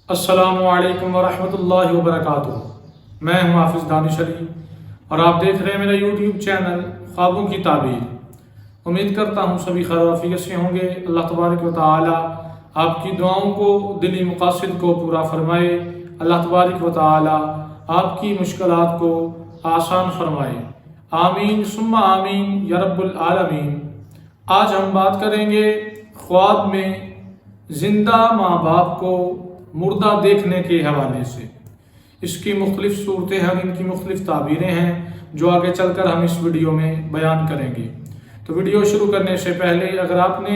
السلام علیکم ورحمۃ اللہ وبرکاتہ۔ میں ہوں حافظ دانش علی اور آپ دیکھ رہے ہیں میرا یوٹیوب چینل خوابوں کی تعبیر۔ امید کرتا ہوں سبھی خیر و عافیت سے ہوں گے۔ اللہ تبارک و تعالی آپ کی دعاؤں کو، دلی مقاصد کو پورا فرمائے۔ اللہ تبارک و تعالی آپ کی مشکلات کو آسان فرمائے۔ آمین ثم آمین یا رب العالمین۔ آج ہم بات کریں گے خواب میں زندہ ماں باپ کو مردہ دیکھنے کے حوالے سے۔ اس کی مختلف صورتیں ہیں، ان کی مختلف تعبیریں ہیں جو آگے چل کر ہم اس ویڈیو میں بیان کریں گے۔ تو ویڈیو شروع کرنے سے پہلے اگر آپ نے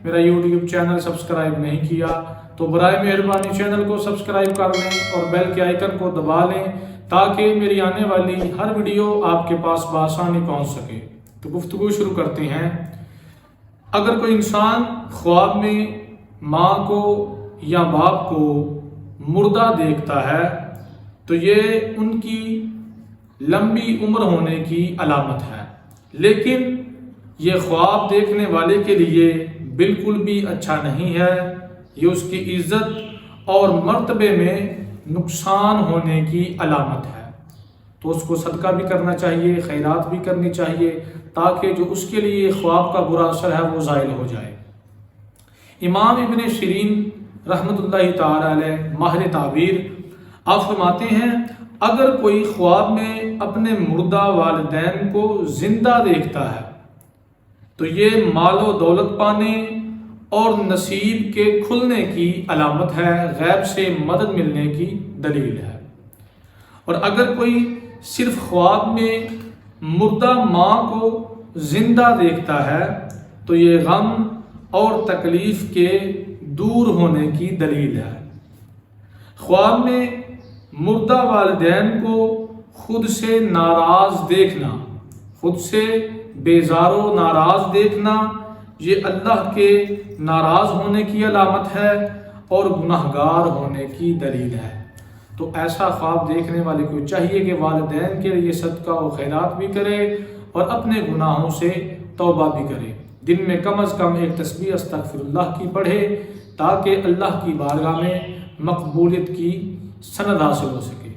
میرا یوٹیوب چینل سبسکرائب نہیں کیا تو برائے مہربانی چینل کو سبسکرائب کر لیں اور بیل کے آئیکن کو دبا لیں تاکہ میری آنے والی ہر ویڈیو آپ کے پاس بآسانی پہنچ سکے۔ تو گفتگو شروع کرتے ہیں۔ اگر کوئی انسان خواب میں ماں کو یا باپ کو مردہ دیکھتا ہے تو یہ ان کی لمبی عمر ہونے کی علامت ہے، لیکن یہ خواب دیکھنے والے کے لیے بالکل بھی اچھا نہیں ہے۔ یہ اس کی عزت اور مرتبے میں نقصان ہونے کی علامت ہے، تو اس کو صدقہ بھی کرنا چاہیے، خیرات بھی کرنی چاہیے تاکہ جو اس کے لیے خواب کا برا اثر ہے وہ زائل ہو جائے۔ امام ابن شیرین رحمۃ اللہ تعالی علیہ ماہر تعبیر آپ فرماتے ہیں، اگر کوئی خواب میں اپنے مردہ والدین کو زندہ دیکھتا ہے تو یہ مال و دولت پانے اور نصیب کے کھلنے کی علامت ہے، غیب سے مدد ملنے کی دلیل ہے۔ اور اگر کوئی صرف خواب میں مردہ ماں کو زندہ دیکھتا ہے تو یہ غم اور تکلیف کے دور ہونے کی دلیل ہے۔ خواب میں مردہ والدین کو خود سے ناراض دیکھنا، خود سے بیزار و ناراض دیکھنا، یہ اللہ کے ناراض ہونے کی علامت ہے اور گناہگار ہونے کی دلیل ہے۔ تو ایسا خواب دیکھنے والے کو چاہیے کہ والدین کے لیے صدقہ و خیرات بھی کرے اور اپنے گناہوں سے توبہ بھی کرے۔ دن میں کم از کم ایک تسبیح استغفر اللہ کی پڑھے تاکہ اللہ کی بارگاہ میں مقبولیت کی سند حاصل ہو سکے۔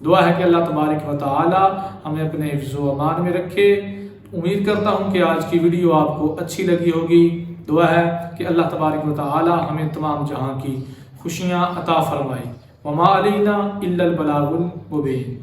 دعا ہے کہ اللہ تبارک و تعالی ہمیں اپنے حفظ و امان میں رکھے۔ امید کرتا ہوں کہ آج کی ویڈیو آپ کو اچھی لگی ہوگی۔ دعا ہے کہ اللہ تبارک و تعالی ہمیں تمام جہاں کی خوشیاں عطا فرمائے۔ وما علینا الا البلاغ المبین۔